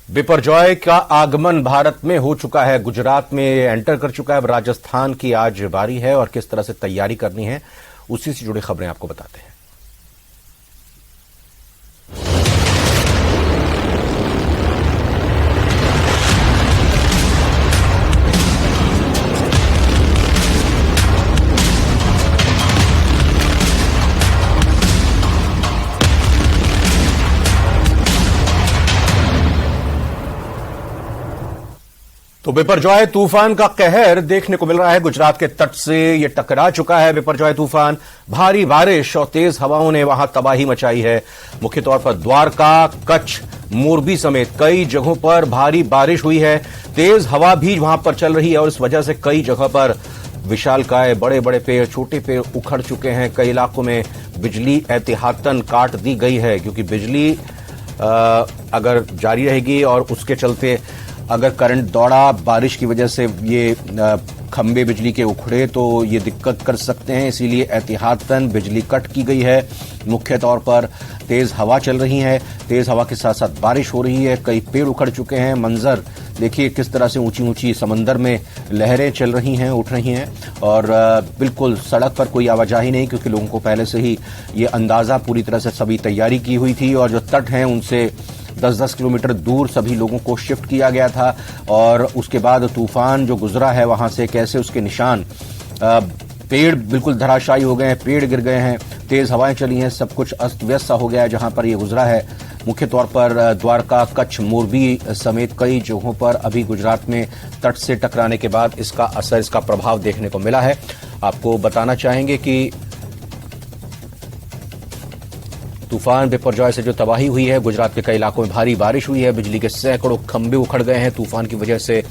बिपरजॉय का आगमन भारत में हो चुका है, गुजरात में एंटर कर चुका है। अब राजस्थान की आज बारी है और किस तरह से तैयारी करनी है उसी से जुड़ी खबरें आपको बताते हैं। तो बिपरजॉय तूफान का कहर देखने को मिल रहा है। गुजरात के तट से ये टकरा चुका है बिपरजॉय तूफान। भारी बारिश और तेज हवाओं ने वहां तबाही मचाई है। मुख्य तौर पर द्वारका, कच्छ, मोरबी समेत कई जगहों पर भारी बारिश हुई है। तेज हवा भी वहां पर चल रही है और इस वजह से कई जगह पर विशालकाय बड़े बड़े पेड़, छोटे पेड़ उखड़ चुके हैं। कई इलाकों में बिजली एहतियातन काट दी गई है, क्योंकि बिजली अगर जारी रहेगी और उसके चलते अगर करंट दौड़ा बारिश की वजह से ये खंभे बिजली के उखड़े तो ये दिक्कत कर सकते हैं। इसीलिए एहतियातन बिजली कट की गई है। मुख्य तौर पर तेज हवा चल रही है, तेज हवा के साथ साथ बारिश हो रही है। कई पेड़ उखड़ चुके हैं। मंजर देखिए किस तरह से ऊंची ऊंची समंदर में लहरें चल रही हैं, उठ रही हैं और बिल्कुल सड़क पर कोई आवाजाही नहीं, क्योंकि लोगों को पहले से ही ये अंदाजा पूरी तरह से सभी तैयारी की हुई थी और जो तट हैं उनसे 10-10 किलोमीटर दूर सभी लोगों को शिफ्ट किया गया था। और उसके बाद तूफान जो गुजरा है वहां से कैसे उसके निशान, पेड़ बिल्कुल धराशायी हो गए हैं, पेड़ गिर गए हैं, तेज हवाएं चली हैं, सब कुछ अस्त व्यस्त सा हो गया है जहां पर ये गुजरा है। मुख्य तौर पर द्वारका, कच्छ, मोरबी समेत कई जगहों पर अभी गुजरात में तट से टकराने के बाद इसका असर, इसका प्रभाव देखने को मिला है। आपको बताना चाहेंगे कि तूफान बिपरजॉय से जो तबाही हुई है, गुजरात के कई इलाकों में भारी बारिश हुई है, बिजली के सैकड़ों खंभे उखड़ गए हैं, तूफान की वजह से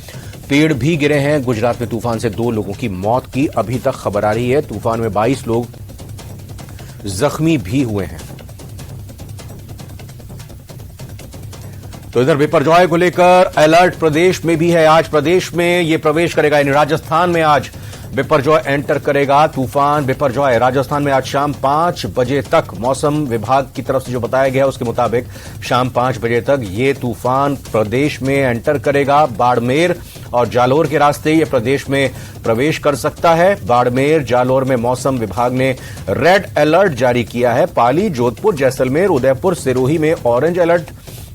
पेड़ भी गिरे हैं। गुजरात में तूफान से 2 लोगों की मौत की अभी तक खबर आ रही है। तूफान में 22 लोग जख्मी भी हुए हैं। तो इधर बिपरजॉय को लेकर अलर्ट प्रदेश में भी है। आज प्रदेश में ये प्रवेश करेगा, यानी राजस्थान में आज बिपरजॉय एंटर करेगा। तूफान बिपरजॉय राजस्थान में आज शाम 5 बजे तक, मौसम विभाग की तरफ से जो बताया गया उसके मुताबिक शाम 5 बजे तक ये तूफान प्रदेश में एंटर करेगा। बाड़मेर और जालोर के रास्ते ये प्रदेश में प्रवेश कर सकता है। बाड़मेर, जालोर में मौसम विभाग ने रेड अलर्ट जारी किया है। पाली, जोधपुर, जैसलमेर, उदयपुर, सिरोही में ऑरेंज अलर्ट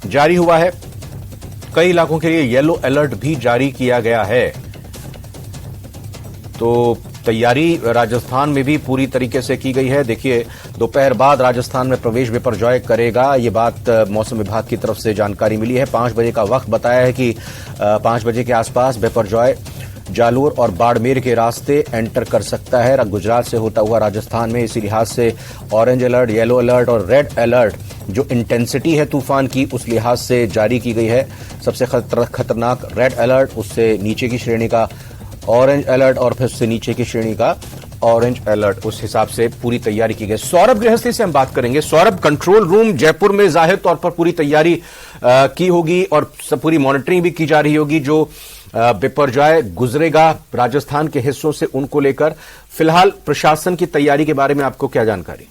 जारी हुआ है। कई इलाकों के लिए येलो अलर्ट भी जारी किया गया है। तो तैयारी राजस्थान में भी पूरी तरीके से की गई है। देखिए, दोपहर बाद राजस्थान में प्रवेश बिपरजॉय करेगा, ये बात मौसम विभाग की तरफ से जानकारी मिली है। 5 बजे का वक्त बताया है कि 5 बजे के आसपास बिपरजॉय जालोर और बाड़मेर के रास्ते एंटर कर सकता है गुजरात से होता हुआ राजस्थान में। इसी लिहाज से ऑरेंज अलर्ट, येलो अलर्ट और रेड अलर्ट जो इंटेंसिटी है तूफान की उस लिहाज से जारी की गई है। सबसे खतरनाक रेड अलर्ट, उससे नीचे की श्रेणी का ऑरेंज अलर्ट और फिर उससे नीचे की श्रेणी का ऑरेंज अलर्ट, उस हिसाब से पूरी तैयारी की गई। सौरभ गृहस्थी से हम बात करेंगे। सौरभ, कंट्रोल रूम जयपुर में जाहिर तौर पर पूरी तैयारी की होगी और सब पूरी मॉनिटरिंग भी की जा रही होगी। जो बिपरजॉय गुजरेगा राजस्थान के हिस्सों से, उनको लेकर फिलहाल प्रशासन की तैयारी के बारे में आपको क्या जानकारी?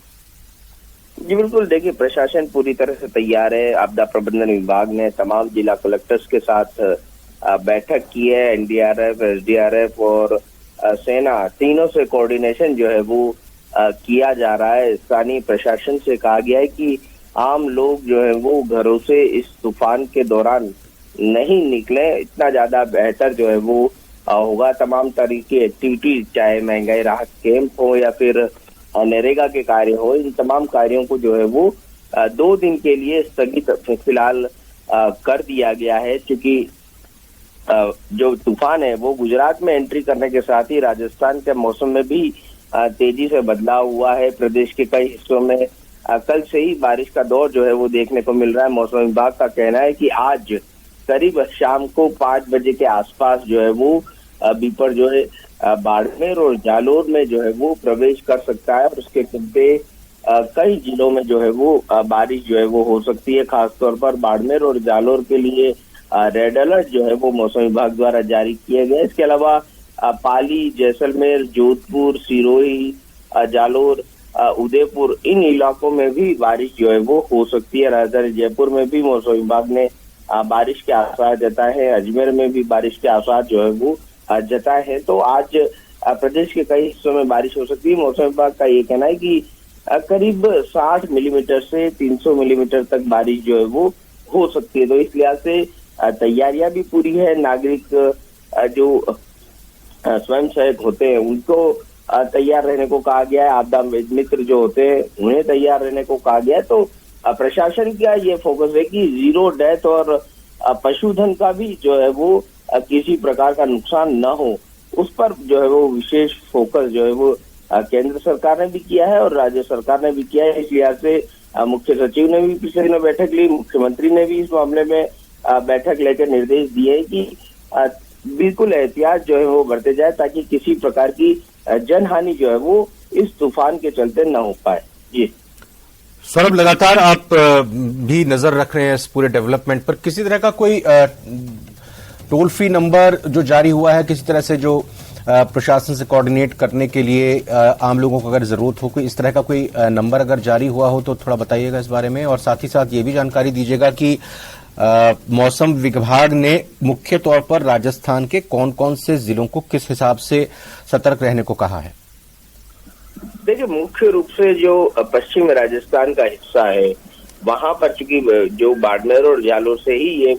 जी बिल्कुल, देखिए प्रशासन पूरी तरह से तैयार है। आपदा प्रबंधन विभाग ने तमाम जिला कलेक्टर्स के साथ बैठक की है। एनडीआरएफ, एसडीआरएफ और सेना तीनों से कोऑर्डिनेशन जो है वो किया जा रहा है। स्थानीय प्रशासन से कहा गया है कि आम लोग जो है वो घरों से इस तूफान के दौरान नहीं निकले, इतना ज्यादा बेहतर जो है वो होगा। तमाम तरह की एक्टिविटी, चाहे महंगाई राहत कैंप हो या फिर नरेगा के कार्य हो, इन तमाम कार्यों को जो है वो 2 दिन के लिए स्थगित फिलहाल कर दिया गया है। क्योंकि जो तूफान है वो गुजरात में एंट्री करने के साथ ही राजस्थान के मौसम में भी तेजी से बदलाव हुआ है। प्रदेश के कई हिस्सों में कल से ही बारिश का दौर जो है वो देखने को मिल रहा है। मौसम विभाग का कहना है कि आज करीब शाम को 5 बजे के आसपास जो है वो बिपरजॉय बाड़मेर और जालोर में जो है वो प्रवेश कर सकता है और उसके चलते कई जिलों में जो है वो बारिश जो है वो हो सकती है। खासतौर पर बाड़मेर और जालोर के लिए रेड अलर्ट जो है वो मौसम विभाग द्वारा जारी किया गया है। इसके अलावा पाली, जैसलमेर, जोधपुर, सिरोही, जालोर, उदयपुर, इन इलाकों में भी बारिश जो है वो हो सकती है। राजधानी जयपुर में भी मौसम विभाग ने बारिश के आसार जताए हैं। अजमेर में भी बारिश के आसार जो है वो जताए हैं। तो आज प्रदेश के कई हिस्सों में बारिश हो सकती है। मौसम विभाग का ये कहना है कि करीब 60 मिलीमीटर से 300 मिलीमीटर तक बारिश जो है वो हो सकती है। तो इस लिहाज से तैयारियां भी पूरी है। नागरिक जो स्वयं सहायक होते हैं उनको तैयार रहने को कहा गया है। आपदा मित्र जो होते हैं उन्हें तैयार रहने को कहा गया है। तो प्रशासन का ये फोकस है कि जीरो डेथ और पशुधन का भी जो है वो किसी प्रकार का नुकसान न हो, उस पर जो है वो विशेष फोकस जो है वो केंद्र सरकार ने भी किया है और राज्य सरकार ने भी किया है। इस लिहाज से मुख्य सचिव ने भी पिछले दिनों बैठक ली। मुख्यमंत्री ने भी इस मामले में बैठक लेकर निर्देश दिए कि बिल्कुल एहतियात जो है वो बरते जाए ताकि किसी प्रकार की जनहानि जो है वो इस तूफान के चलते न हो पाए। जी सौरभ, लगातार आप भी नजर रख रहे हैं इस पूरे डेवलपमेंट पर। किसी तरह का कोई टोल फ्री नंबर जो जारी हुआ है, किसी तरह से जो प्रशासन से कोऑर्डिनेट करने के लिए आम लोगों को अगर जरूरत हो, कोई इस तरह का कोई नंबर अगर जारी हुआ हो तो थोड़ा बताइएगा इस बारे में। और साथ ही साथ ये भी जानकारी दीजिएगा कि मौसम विभाग ने मुख्य तौर पर राजस्थान के कौन कौन से जिलों को किस हिसाब से सतर्क रहने को कहा है। देखिए, मुख्य रूप से जो पश्चिम राजस्थान का हिस्सा है वहां पर चूंकि जो बाड़मेर और जालोर से ही ये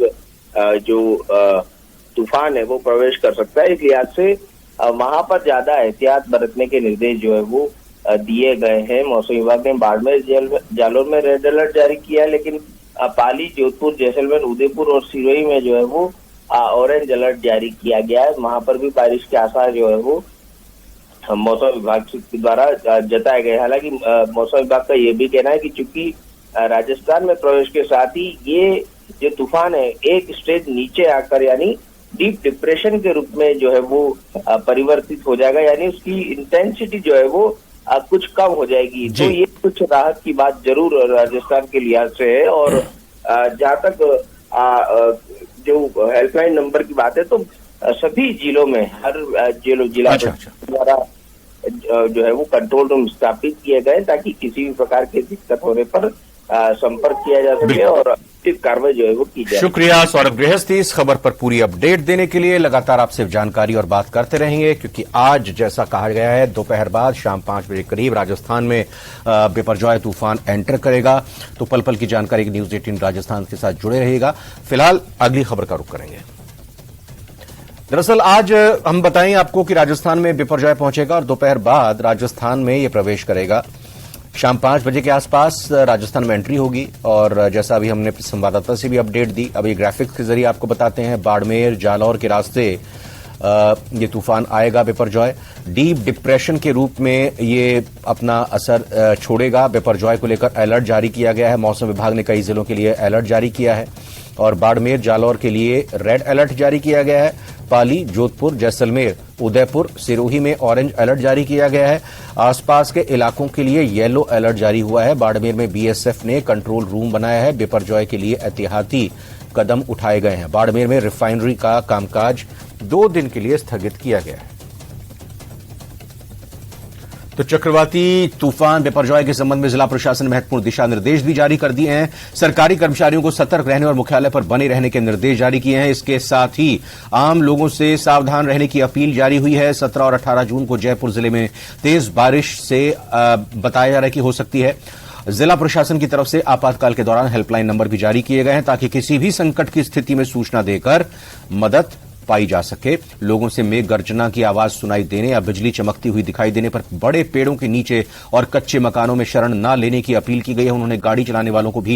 जो तूफान है वो प्रवेश कर सकता है, इस लिहाज से वहां पर ज्यादा एहतियात बरतने के निर्देश जो है वो दिए गए हैं। मौसम विभाग ने बाड़मेर जालोर में रेड अलर्ट जारी किया है, लेकिन पाली, जोधपुर, जैसलमेर, उदयपुर और सिरोही में जो है वो ऑरेंज अलर्ट जारी किया गया है। वहां पर भी बारिश के आसार जो है वो मौसम विभाग के द्वारा जताए गए। हालांकि मौसम विभाग का ये भी कहना है कि चूंकि राजस्थान में प्रवेश के साथ ही ये जो तूफान है एक स्टेज नीचे आकर यानी डीप डिप्रेशन के रूप में जो है वो परिवर्तित हो जाएगा, यानी उसकी इंटेंसिटी जो है वो कुछ कम हो जाएगी। तो ये कुछ राहत की बात जरूर राजस्थान के लिहाज से है। और जहाँ तक जो हेल्पलाइन नंबर की बात है तो सभी जिलों में हर जिला द्वारा जो है वो कंट्रोल रूम स्थापित किए गए ताकि किसी भी प्रकार की दिक्कत होने पर संपर्क किया जा सके और उचित कार्रवाई जो है वो की जाए। शुक्रिया सौरभ गृहस्थी इस खबर पर पूरी अपडेट देने के लिए। लगातार आपसे जानकारी और बात करते रहेंगे क्योंकि आज जैसा कहा गया है दोपहर बाद शाम 5 बजे करीब राजस्थान में बिपरजॉय तूफान एंटर करेगा। तो पल पल की जानकारी की न्यूज 18 राजस्थान के साथ जुड़े रहिएगा। फिलहाल अगली खबर का रुख करेंगे। दरअसल आज हम बताएं आपको कि राजस्थान में बिपरजॉय पहुंचेगा और दोपहर बाद राजस्थान में यह प्रवेश करेगा। शाम 5 बजे के आसपास राजस्थान में एंट्री होगी और जैसा अभी हमने संवाददाता से भी अपडेट दी, अभी ग्राफिक्स के जरिए आपको बताते हैं बाड़मेर जालौर के रास्ते ये तूफान आएगा बिपरजॉय। डीप डिप्रेशन के रूप में ये अपना असर छोड़ेगा। बिपरजॉय को लेकर अलर्ट जारी किया गया है। मौसम विभाग ने कई जिलों के लिए अलर्ट जारी किया है और बाड़मेर जालौर के लिए रेड अलर्ट जारी किया गया है। पाली, जोधपुर, जैसलमेर, उदयपुर, सिरोही में ऑरेंज अलर्ट जारी किया गया है। आसपास के इलाकों के लिए येलो अलर्ट जारी हुआ है। बाड़मेर में बीएसएफ ने कंट्रोल रूम बनाया है। बिपरजॉय के लिए एहतियाती कदम उठाए गए हैं। बाड़मेर में रिफाइनरी का कामकाज 2 दिन के लिए स्थगित किया गया है। तो चक्रवाती तूफान बिपरजॉय के संबंध में जिला प्रशासन ने महत्वपूर्ण दिशा निर्देश भी जारी कर दिए हैं। सरकारी कर्मचारियों को सतर्क रहने और मुख्यालय पर बने रहने के निर्देश जारी किए हैं। इसके साथ ही आम लोगों से सावधान रहने की अपील जारी हुई है। 17 और 18 जून को जयपुर जिले में तेज बारिश से बताया जा रहा है कि हो सकती है। जिला प्रशासन की तरफ से आपातकाल के दौरान हेल्पलाइन नंबर भी जारी किए गए हैं ताकि किसी भी संकट की स्थिति में सूचना देकर मदद पाई जा सके। लोगों से मेघ गर्जना की आवाज सुनाई देने या बिजली चमकती हुई दिखाई देने पर बड़े पेड़ों के नीचे और कच्चे मकानों में शरण न लेने की अपील की गई है। उन्होंने गाड़ी चलाने वालों को भी